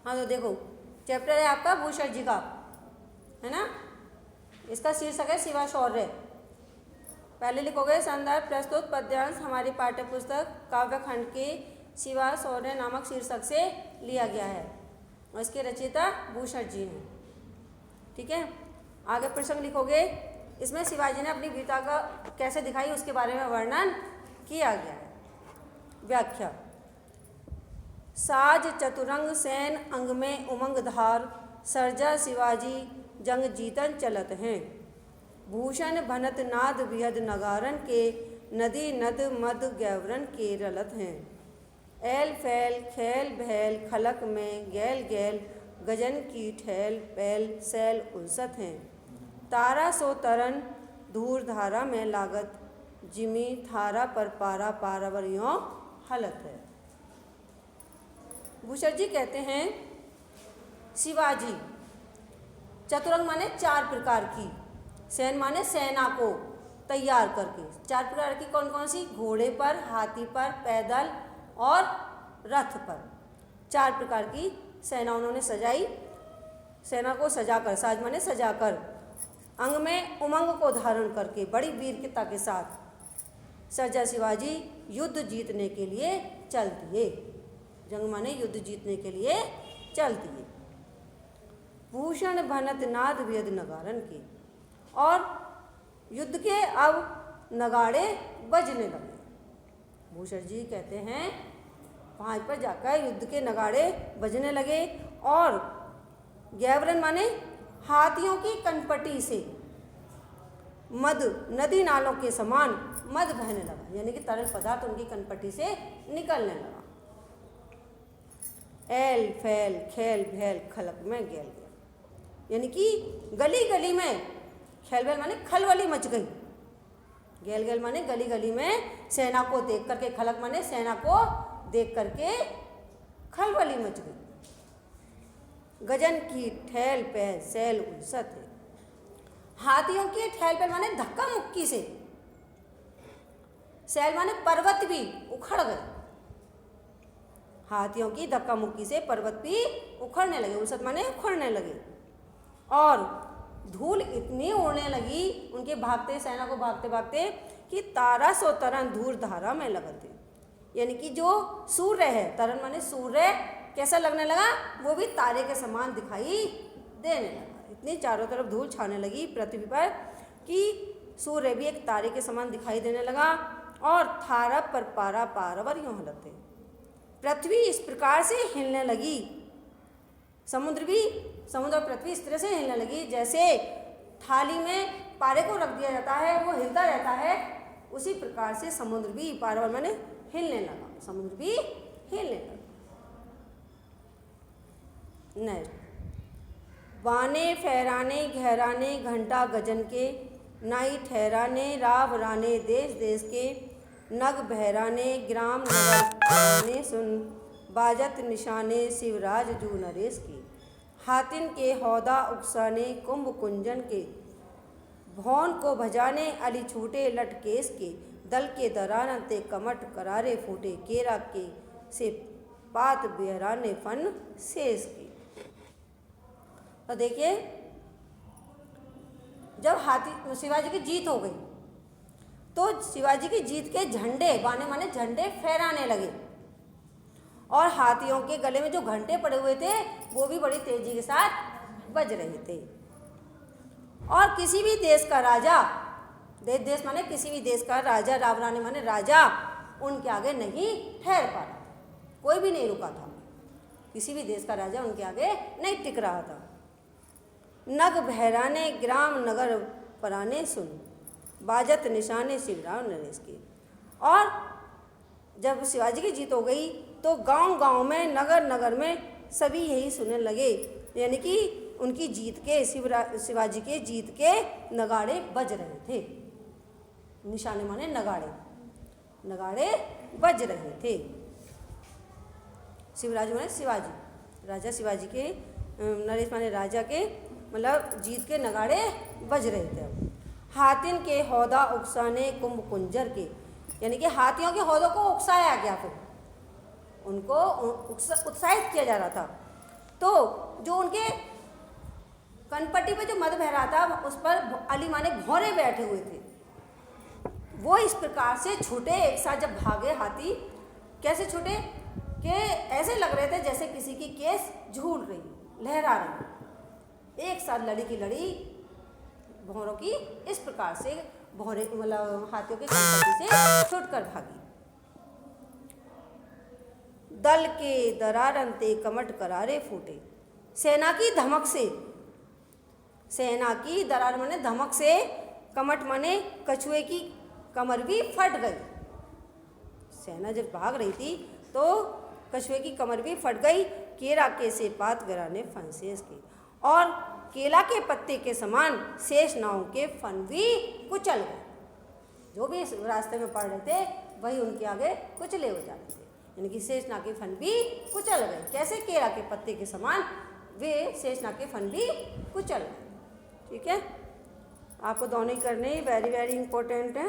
हाँ तो देखो, चैप्टर है आपका भूषण जी का, है ना। इसका शीर्षक है शिवा शौर्य। पहले लिखोगे संदर्भ प्रस्तुत पद्यांश हमारी पाठ्य पुस्तक काव्यखंड के शिवा शौर्य नामक शीर्षक से लिया गया है और इसके रचयिता भूषण जी हैं। ठीक है, आगे प्रसंग लिखोगे, इसमें शिवाजी ने अपनी वीरता का कैसे दिखाई उसके बारे में वर्णन किया गया है। व्याख्या। साज चतुरंग सैन अंग में उमंग धार, सर्जा शिवाजी जंग जीतन चलत हैं। भूषण भनत नाद बिहद नगारन के, नदी नद मद गैवरन के रलत हैं। ऐल फैल खेल भैल खलक में गैल गैल, गजन की ठैल पैल सैल उलसत हैं। तारा सो तरन धूर धारा में लागत, जिमी थारा पर पारा पारावरियों हलत है। भूषण जी कहते हैं शिवाजी, चतुरंग माने चार प्रकार की, सैन माने सेना को तैयार करके, चार प्रकार की कौन कौन सी, घोड़े पर, हाथी पर, पैदल और रथ पर, चार प्रकार की सेना उन्होंने सजाई। सेना को सजाकर, साज माने सजाकर, अंग में उमंग को धारण करके बड़ी वीरता के साथ सर्जा शिवाजी युद्ध जीतने के लिए चल दिए। जंग माने युद्ध जीतने के लिए चल दिए। भूषण भनत नाद वेद नगारन के, और युद्ध के अब नगाड़े बजने लगे। भूषण जी कहते हैं वहाँ पर जाकर युद्ध के नगाड़े बजने लगे और गैवरन माने हाथियों की कनपटी से मद नदी नालों के समान मद बहने लगा, यानी कि तरल पदार्थ उनकी कनपटी से निकलने लगा। ऐल फैल खेल भैल खलक में गैल गैल, यानी कि गली गली में, खेल भैल माने खलबली मच गई, गैल गैल माने गली गली में सेना को देख करके, खलक माने सेना को देख करके खलबली मच गई। गजन की ठैल पैल सैल उलसत है। हाथियों की ठैल पैल माने धक्का मुक्की से, सैल माने पर्वत भी उखड़ गए। हाथियों की धक्का मुक्की से पर्वत भी उखड़ने लगे, उलसत माने उखड़ने लगे। और धूल इतनी उड़ने लगी उनके भागते, सेना को भागते भागते, कि तारा सो तरन धूर धारा में लगते, यानी कि जो सूर्य है, तरन माने सूर्य कैसा लगने लगा, वो भी तारे के समान दिखाई देने लगा। इतनी चारों तरफ धूल छाने लगी पृथ्वी पर कि सूर्य भी एक तारे के समान दिखाई देने लगा। और थारा पर पारा पारावर यूं हलते, पृथ्वी इस प्रकार से हिलने लगी, समुद्र और पृथ्वी इस तरह से हिलने लगी जैसे थाली में पारे को रख दिया जाता है, वो हिलता रहता है, उसी प्रकार से समुद्र भी, पारावर माने हिलने लगा, समुद्र भी हिलने लगा। नेक्स्ट, बाने फहराने घहराने घंटा गजन के, नाई ठहराने राव राने देश देश के, नग बहराने ग्राम नगर सुन, बाजत निशाने शिवराज जू नरेश के। हातिन के हौदा उकसाने कुंभ कुंजन के, भौन को भजाने अली छूटे लटकेश के, दल के दरानते कमट करारे फूटे, केरा के से पात बेहराने फन शेष के। तो देखिए, जब हाथी शिवाजी की जीत हो गई तो शिवाजी की जीत के झंडे, बाने माने झंडे फहराने लगे, और हाथियों के गले में जो घंटे पड़े हुए थे वो भी बड़ी तेजी के साथ बज रहे थे। और किसी भी देश का राजा, देश माने किसी भी देश का राजा, रावराने माने राजा, उनके आगे नहीं ठहर पा रहा, कोई भी नहीं रुका था, किसी भी देश का राजा उनके आगे नहीं टिक रहा था। नग बहराने ग्राम नगर पराने सुन, बाजत निशाने शिवराज नरेश के। और जब शिवाजी की जीत हो गई तो गांव गांव में, नगर नगर में सभी यही सुनने लगे, यानी कि उनकी जीत के, शिवाजी के जीत के नगाड़े बज रहे थे। निशाने माने नगाड़े, नगाड़े बज रहे थे। शिवराज माने शिवाजी, राजा शिवाजी के, नरेश माने राजा के, मतलब जीत के नगाड़े बज रहे थे। अब हाथिन के हौदा उकसाने कुंभ कुंजर के, यानी कि हाथियों के हौदों को उकसाया गया, फिर उनको उत्साहित किया जा रहा था। तो जो उनके कनपट्टी पे जो मध बह रहा था उस पर अली माने भौरे बैठे हुए थे। वो इस प्रकार से छूटे एक साथ जब भागे हाथी, कैसे छूटे कि ऐसे लग रहे थे जैसे किसी की केस झूल रही, लहरा रही। एक साथ लड़ी की लड़ी भौरों की इस प्रकार से भौरे मतलब हाथियों के कनपट्टी से छूटकर भागी। दल के दरारंते कमट करारे फूटे। सेना की धमक से, सेना की दरार माने धमक से, कमट माने कछुए की कमर भी फट गई। सेना जब भाग रही थी तो कछुए की कमर भी फट गई। केरा के से पात गराने फन शेष के, और केला के पत्ते के समान शेष नावों के फन भी कुचल गए। जो भी इस रास्ते में पड़ रहे थे वही उनके आगे कुचले हो जाते थे, यानी कि शेषनाग के फन भी कुचल गए। कैसे? केला के पत्ते के समान वे शेषनाग के फन भी कुचल गए। ठीक है, आपको दोनों ही करने, वेरी वेरी इंपॉर्टेंट है।